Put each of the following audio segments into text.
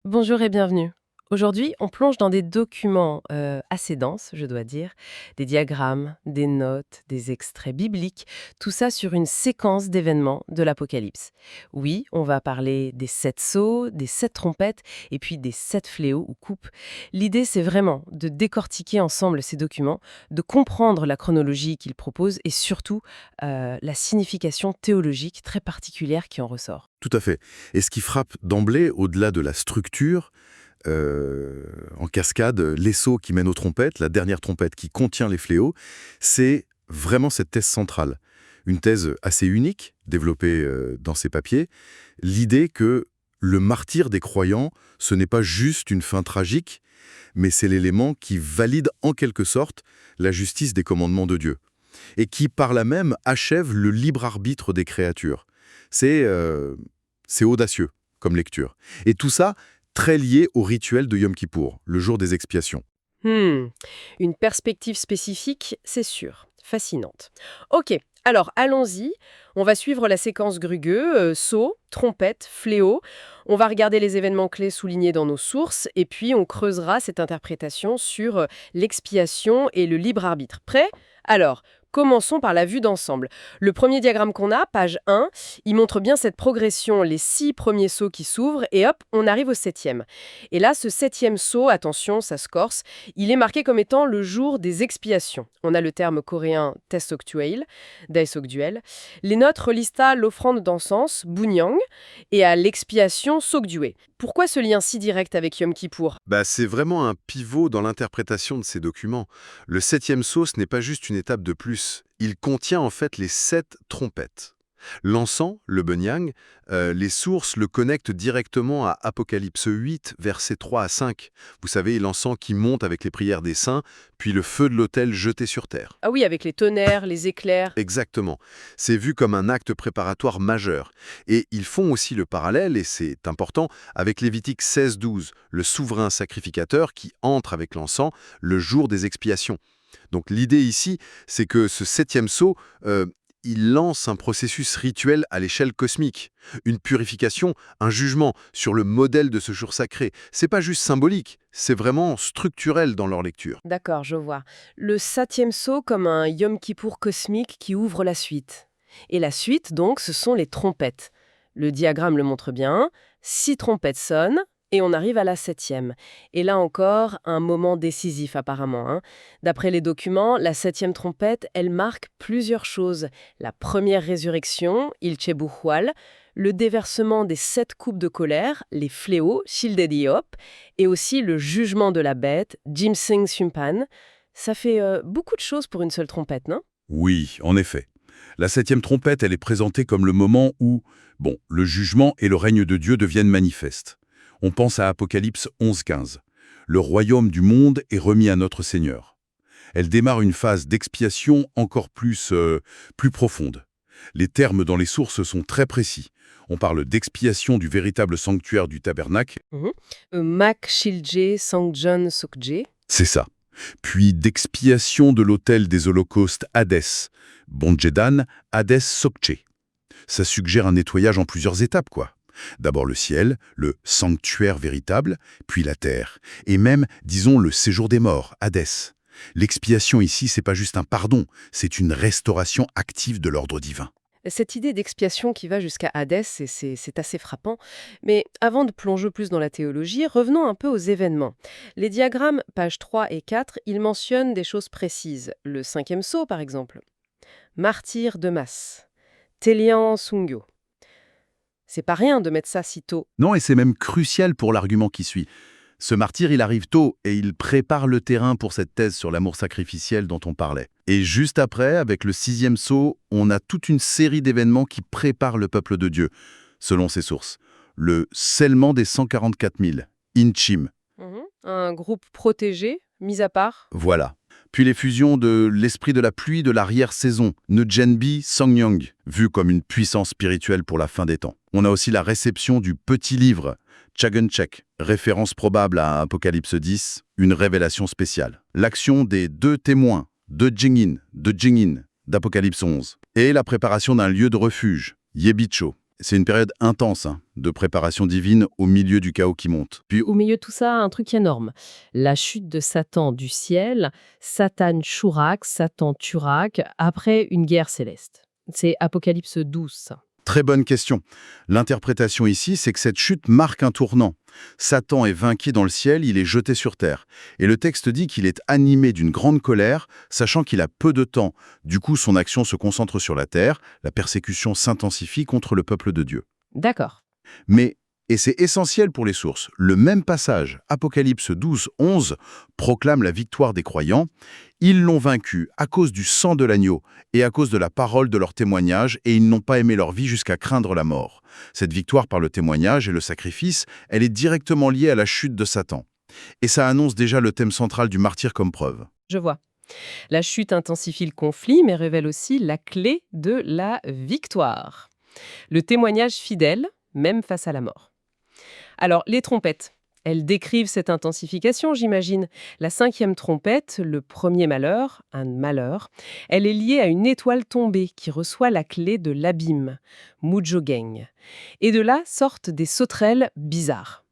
Bonjour et bienvenue. Aujourd'hui, on plonge dans des documents assez denses, je dois dire, des diagrammes, des notes, des extraits bibliques, tout ça sur une séquence d'événements de l'Apocalypse. Oui, on va parler des 7 sceaux, des 7 trompettes et puis des 7 fléaux ou coupes. L'idée, c'est vraiment de décortiquer ensemble ces documents, de comprendre la chronologie qu'ils proposent et surtout la signification théologique très particulière qui en ressort. Tout à fait. Et ce qui frappe d'emblée, au-delà de la structure, en cascade, les sceaux qui mènent aux trompettes, la dernière trompette qui contient les fléaux, c'est vraiment cette thèse centrale. Une thèse assez unique, développée dans ces papiers, l'idée que le martyre des croyants, ce n'est pas juste une fin tragique, mais c'est l'élément qui valide en quelque sorte la justice des commandements de Dieu, et qui par là même achève le libre arbitre des créatures. C'est c'est audacieux comme lecture. Et tout ça, très lié au rituel de Yom Kippour, le jour des expiations. Hmm, une perspective spécifique, c'est sûr. Fascinante. Ok, alors allons-y. On va suivre la séquence Grugueux, sceau, trompette, fléau. On va regarder les événements clés soulignés dans nos sources et puis on creusera cette interprétation sur l'expiation et le libre arbitre. Prêt? Alors, commençons par la vue d'ensemble. Le premier diagramme qu'on a, page 1, il montre bien cette progression, les 6 premiers sceaux qui s'ouvrent et hop, on arrive au septième. Et là, ce septième sceau, attention, ça se corse, il est marqué comme étant le jour des expiations. On a le terme coréen Daesokduel, Daesokduel. Les notes relisent à l'offrande d'encens, Bunyang, et à l'expiation Sokdue. Pourquoi ce lien si direct avec Yom Kippour? C'est vraiment un pivot dans l'interprétation de ces documents. Le septième sceau, ce n'est pas juste une étape de plus. Il contient en fait les 7 trompettes. L'encens, le benyang, les sources le connectent directement à Apocalypse 8, versets 3 à 5. Vous savez, l'encens qui monte avec les prières des saints, puis le feu de l'autel jeté sur terre. Ah oui, avec les tonnerres, les éclairs. Exactement. C'est vu comme un acte préparatoire majeur. Et ils font aussi le parallèle, et c'est important, avec Lévitique 16-12, le souverain sacrificateur qui entre avec l'encens le jour des expiations. Donc l'idée ici, c'est que ce septième sceau, il lance un processus rituel à l'échelle cosmique. Une purification, un jugement sur le modèle de ce jour sacré. C'est pas juste symbolique, c'est vraiment structurel dans leur lecture. D'accord, je vois. Le septième sceau comme un Yom Kippour cosmique qui ouvre la suite. Et la suite, donc, ce sont les trompettes. Le diagramme le montre bien. 6 trompettes sonnent et on arrive à la septième. Et là encore, un moment décisif apparemment, hein. D'après les documents, la septième trompette, elle marque plusieurs choses. La première résurrection, Il Chebuhual, le déversement des 7 coupes de colère, les fléaux, Shildediop, et aussi le jugement de la bête, Jimsing Sumpan. Ça fait beaucoup de choses pour une seule trompette, non? Oui, en effet. La septième trompette, elle est présentée comme le moment où, le jugement et le règne de Dieu deviennent manifestes. On pense à Apocalypse 11-15. Le royaume du monde est remis à notre Seigneur. Elle démarre une phase d'expiation encore plus profonde. Les termes dans les sources sont très précis. On parle d'expiation du véritable sanctuaire du tabernacle, Mhm. Mak Shilje Sangjon Sokje. c'est ça. Puis d'expiation de l'autel des holocaustes Hadès, Bonjedan, Hadès Sokche. Ça suggère un nettoyage en plusieurs étapes, quoi. D'abord le ciel, le sanctuaire véritable, puis la terre, et même, disons, le séjour des morts, Hadès. L'expiation ici, c'est pas juste un pardon, c'est une restauration active de l'ordre divin. Cette idée d'expiation qui va jusqu'à Hadès, c'est assez frappant. Mais avant de plonger plus dans la théologie, revenons un peu aux événements. Les diagrammes, pages 3 et 4, ils mentionnent des choses précises. Le cinquième sceau, par exemple. Martyr de masse. Télian Sungyo. C'est pas rien de mettre ça si tôt. Non, et c'est même crucial pour l'argument qui suit. Ce martyr, il arrive tôt et il prépare le terrain pour cette thèse sur l'amour sacrificiel dont on parlait. Et juste après, avec le sixième sceau, on a toute une série d'événements qui préparent le peuple de Dieu, selon ses sources. Le scellement des 144 000, Inchim, Mhm. Un groupe protégé, mis à part. voilà. Puis les fusions de l'esprit de la pluie de l'arrière-saison, Njenbi Songyang, vu comme une puissance spirituelle pour la fin des temps. On a aussi la réception du petit livre, Chagenchek, référence probable à Apocalypse 10, une révélation spéciale. L'action des 2 témoins, de Jingin, d'Apocalypse 11. Et la préparation d'un lieu de refuge, Yebicho. c'est une période intense de préparation divine au milieu du chaos qui monte. Puis, Au milieu de tout ça, un truc énorme. La chute de Satan du ciel, Satan Shurak, Satan Turak, après une guerre céleste. C'est Apocalypse 12, ça. très bonne question. L'interprétation ici, c'est que cette chute marque un tournant. Satan est vaincu dans le ciel, il est jeté sur terre. Et le texte dit qu'il est animé d'une grande colère, sachant qu'il a peu de temps. Du coup, son action se concentre sur la terre, la persécution s'intensifie contre le peuple de Dieu. D'accord. Mais, et c'est essentiel pour les sources, le même passage, Apocalypse 12, 11, proclame la victoire des croyants. Ils l'ont vaincu à cause du sang de l'agneau et à cause de la parole de leur témoignage, et ils n'ont pas aimé leur vie jusqu'à craindre la mort. Cette victoire par le témoignage et le sacrifice, elle est directement liée à la chute de Satan. Et ça annonce déjà le thème central du martyr comme preuve. Je vois. La chute intensifie le conflit, mais révèle aussi la clé de la victoire. Le témoignage fidèle, même face à la mort. Alors, les trompettes, elles décrivent cette intensification, j'imagine. La 5e trompette, le premier malheur, un malheur, elle est liée à une étoile tombée qui reçoit la clé de l'abîme, Mujogeng. Et de là sortent des sauterelles bizarres.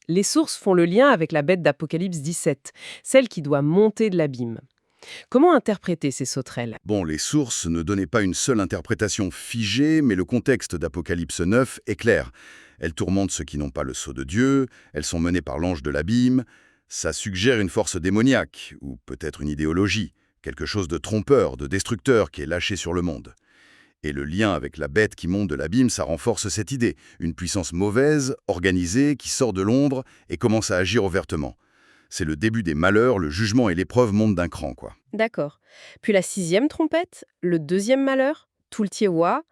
Les sources font le lien avec la bête d'Apocalypse 17, celle qui doit monter de l'abîme. Comment interpréter ces sauterelles? Bon, les sources ne donnaient pas une seule interprétation figée, mais le contexte d'Apocalypse 9 est clair. Elles tourmentent ceux qui n'ont pas le sceau de Dieu, elles sont menées par l'ange de l'abîme. Ça suggère une force démoniaque, ou peut-être une idéologie, quelque chose de trompeur, de destructeur qui est lâché sur le monde. Et le lien avec la bête qui monte de l'abîme, ça renforce cette idée. Une puissance mauvaise, organisée, qui sort de l'ombre et commence à agir ouvertement. C'est le début des malheurs, le jugement et l'épreuve montent d'un cran, quoi. D'accord. Puis la 6e trompette, le 2e malheur, Tultiewa.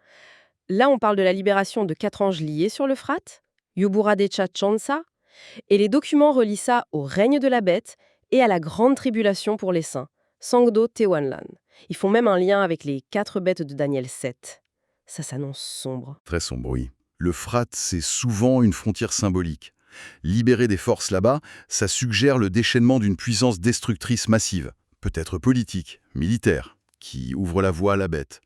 Là, on parle de la libération de 4 anges liés sur l'Euphrate, Yubura-Decha Chansa, et les documents relient ça au règne de la bête et à la grande tribulation pour les saints, Sangdo Tewanlan. Ils font même un lien avec les 4 bêtes de Daniel 7. Ça s'annonce sombre. Très sombre, oui. L'Euphrate, c'est souvent une frontière symbolique. Libérer des forces là-bas, ça suggère le déchaînement d'une puissance destructrice massive, peut-être politique, militaire, qui ouvre la voie à la bête.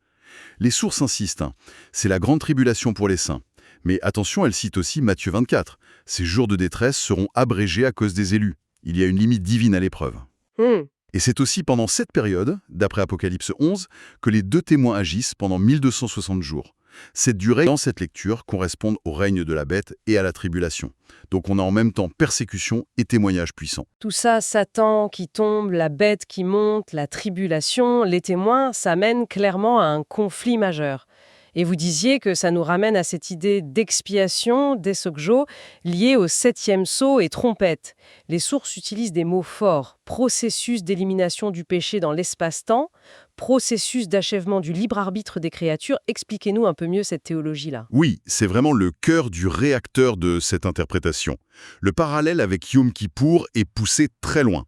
Les sources insistent, c'est la grande tribulation pour les saints. Mais attention, elles citent aussi Matthieu 24. Ces jours de détresse seront abrégés à cause des élus. Il y a une limite divine à l'épreuve. Et c'est aussi pendant cette période, d'après Apocalypse 11, que les 2 témoins agissent pendant 1260 jours. Cette durée, dans cette lecture, correspond au règne de la bête et à la tribulation. Donc on a en même temps persécution et témoignage puissant. Tout ça, Satan qui tombe, la bête qui monte, la tribulation, les témoins, ça mène clairement à un conflit majeur. Et vous disiez que ça nous ramène à cette idée d'expiation, d'esokjo, liée au 7e sceau et trompette. Les sources utilisent des mots forts. Processus d'élimination du péché dans l'espace-temps, processus d'achèvement du libre arbitre des créatures. Expliquez-nous un peu mieux cette théologie-là. Oui, c'est vraiment le cœur du réacteur de cette interprétation. Le parallèle avec Yom Kippour est poussé très loin.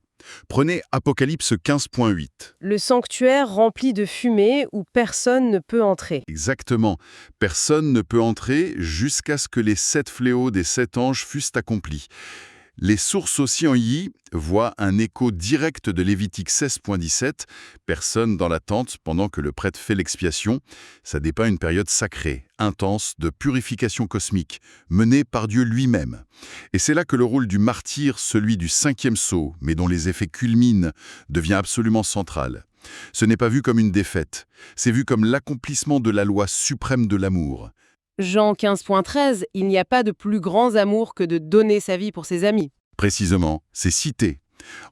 Prenez Apocalypse 15.8. Le sanctuaire rempli de fumée où personne ne peut entrer. Exactement. Personne ne peut entrer jusqu'à ce que les 7 fléaux des 7 anges fussent accomplis. Les sources aussi en Yi voient un écho direct de Lévitique 16.17, personne dans la tente pendant que le prêtre fait l'expiation. Ça dépeint une période sacrée, intense, de purification cosmique, menée par Dieu lui-même. Et c'est là que le rôle du martyr, celui du 5e sceau, mais dont les effets culminent, devient absolument central. Ce n'est pas vu comme une défaite, c'est vu comme l'accomplissement de la loi suprême de l'amour. Jean 15.13, il n'y a pas de plus grand amour que de donner sa vie pour ses amis. Précisément, c'est cité.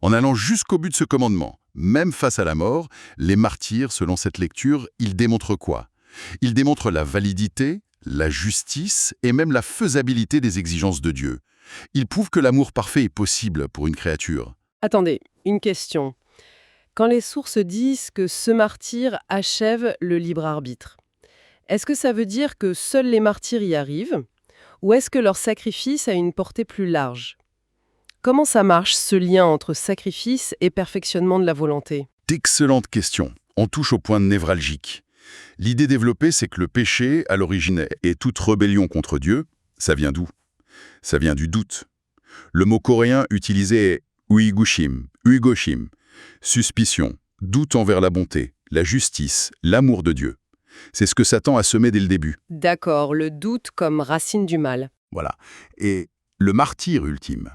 En allant jusqu'au but de ce commandement, même face à la mort, les martyrs, selon cette lecture, ils démontrent quoi? Ils démontrent la validité, la justice et même la faisabilité des exigences de Dieu. Ils prouvent que l'amour parfait est possible pour une créature. Attendez, une question. Quand les sources disent que ce martyr achève le libre arbitre, est-ce que ça veut dire que seuls les martyrs y arrivent? Ou est-ce que leur sacrifice a une portée plus large? Comment ça marche, ce lien entre sacrifice et perfectionnement de la volonté? D'excellentes questions. On touche au point névralgique. L'idée développée, c'est que le péché, à l'origine, et toute rébellion contre Dieu, ça vient d'où? Ça vient du doute. Le mot coréen utilisé est uigushim, suspicion, doute envers la bonté, la justice, l'amour de Dieu. C'est ce que Satan a semé dès le début. D'accord, le doute comme racine du mal. Voilà. Et le martyr ultime,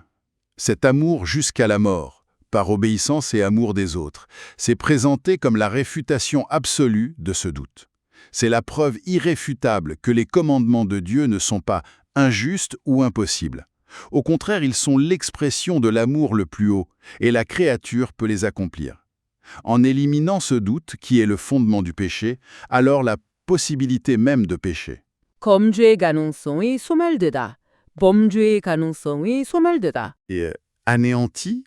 cet amour jusqu'à la mort, par obéissance et amour des autres, c'est présenté comme la réfutation absolue de ce doute. C'est la preuve irréfutable que les commandements de Dieu ne sont pas injustes ou impossibles. Au contraire, ils sont l'expression de l'amour le plus haut, et la créature peut les accomplir. En éliminant ce doute, qui est le fondement du péché, alors la possibilité même de pécher. 검죄의 가능성이 소멸되다. 범죄의 가능성이 소멸되다. Et anéanti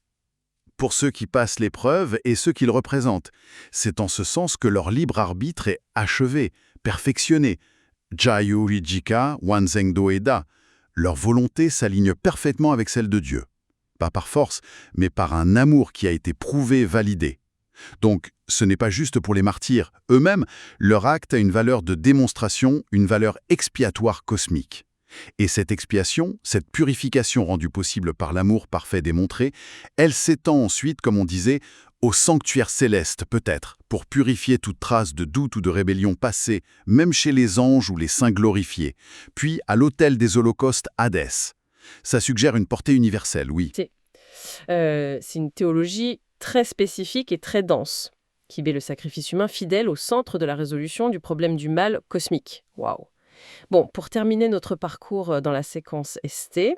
pour ceux qui passent l'épreuve et ceux qu'ils représentent. C'est en ce sens que leur libre arbitre est achevé, perfectionné. Jayu Jika Wanzengdo Eda. Leur volonté s'aligne parfaitement avec celle de Dieu. Pas par force, mais par un amour qui a été prouvé, validé. Donc, ce n'est pas juste pour les martyrs. Eux-mêmes, leur acte a une valeur de démonstration, une valeur expiatoire cosmique. Et cette expiation, cette purification rendue possible par l'amour parfait démontré, elle s'étend ensuite, comme on disait, au sanctuaire céleste peut-être, pour purifier toute trace de doute ou de rébellion passée, même chez les anges ou les saints glorifiés, puis à l'autel des holocaustes Hadès. Ça suggère une portée universelle, oui. C'est une théologie très spécifique et très dense, qui met le sacrifice humain fidèle au centre de la résolution du problème du mal cosmique. Waouh! Bon, pour terminer notre parcours dans la séquence ST,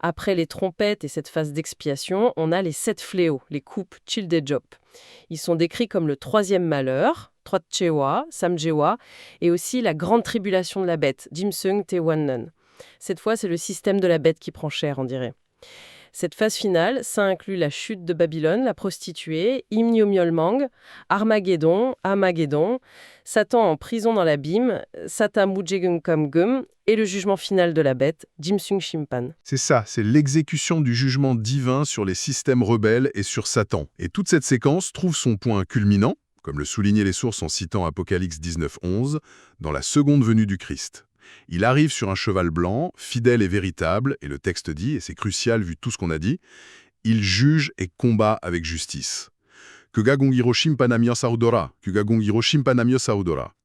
après les trompettes et cette phase d'expiation, on a les 7 fléaux, les coupes Childejop. Ils sont décrits comme le 3e malheur, Troatchewa, Samjewa, et aussi la grande tribulation de la bête, Jimseung Tewannan. Cette fois, c'est le système de la bête qui prend cher, on dirait. Cette phase finale, ça inclut la chute de Babylone, la prostituée, Imnyomyolmang, Armageddon, Amageddon, Satan en prison dans l'abîme, Satamujegungkamgum et le jugement final de la bête, Jimsung Shimpan. C'est ça, c'est l'exécution du jugement divin sur les systèmes rebelles et sur Satan. Et toute cette séquence trouve son point culminant, comme le soulignaient les sources en citant Apocalypse 19:11, dans la seconde venue du Christ. Il arrive sur un cheval blanc, fidèle et véritable, et le texte dit, et c'est crucial vu tout ce qu'on a dit, il juge et combat avec justice. Kugagongiro Shimpanamyo Saudora.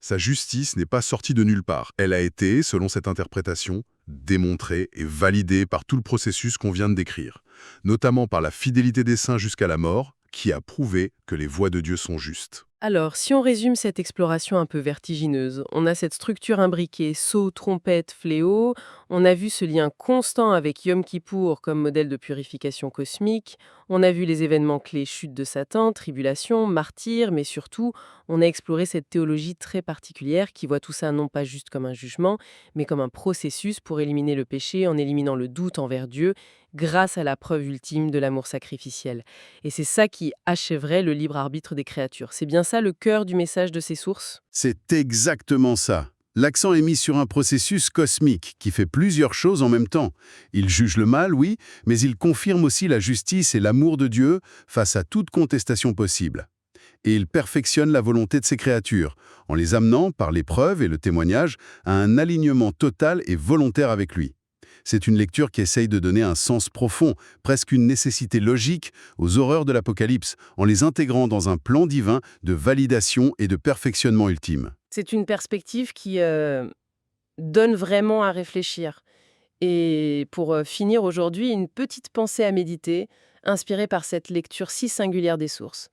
Sa justice n'est pas sortie de nulle part. Elle a été, selon cette interprétation, démontrée et validée par tout le processus qu'on vient de décrire, notamment par la fidélité des saints jusqu'à la mort, qui a prouvé que les voies de Dieu sont justes. Alors, si on résume cette exploration un peu vertigineuse, on a cette structure imbriquée, sceau, trompette, fléau, on a vu ce lien constant avec Yom Kippour comme modèle de purification cosmique, on a vu les événements clés, chute de Satan, tribulation, martyr, mais surtout, on a exploré cette théologie très particulière qui voit tout ça non pas juste comme un jugement, mais comme un processus pour éliminer le péché en éliminant le doute envers Dieu grâce à la preuve ultime de l'amour sacrificiel. Et c'est ça qui achèverait le libre arbitre des créatures. C'est bien ça le cœur du message de ces sources ? C'est exactement ça. L'accent est mis sur un processus cosmique qui fait plusieurs choses en même temps. Il juge le mal, oui, mais il confirme aussi la justice et l'amour de Dieu face à toute contestation possible. Et il perfectionne la volonté de ses créatures, en les amenant, par l'épreuve et le témoignage, à un alignement total et volontaire avec lui. C'est une lecture qui essaye de donner un sens profond, presque une nécessité logique, aux horreurs de l'Apocalypse, en les intégrant dans un plan divin de validation et de perfectionnement ultime. C'est une perspective qui donne vraiment à réfléchir. Et pour finir aujourd'hui, une petite pensée à méditer, inspirée par cette lecture si singulière des sources.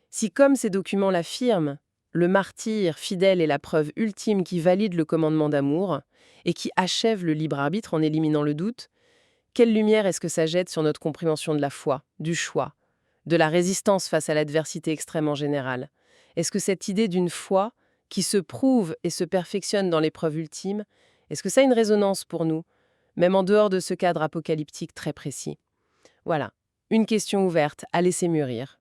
Si, comme ces documents l'affirment, le martyr fidèle est la preuve ultime qui valide le commandement d'amour et qui achève le libre arbitre en éliminant le doute, quelle lumière est-ce que ça jette sur notre compréhension de la foi, du choix, de la résistance face à l'adversité extrême en général ? Est-ce que cette idée d'une foi qui se prouve et se perfectionne dans l'épreuve ultime, est-ce que ça a une résonance pour nous, même en dehors de ce cadre apocalyptique très précis ? Voilà, une question ouverte à laisser mûrir.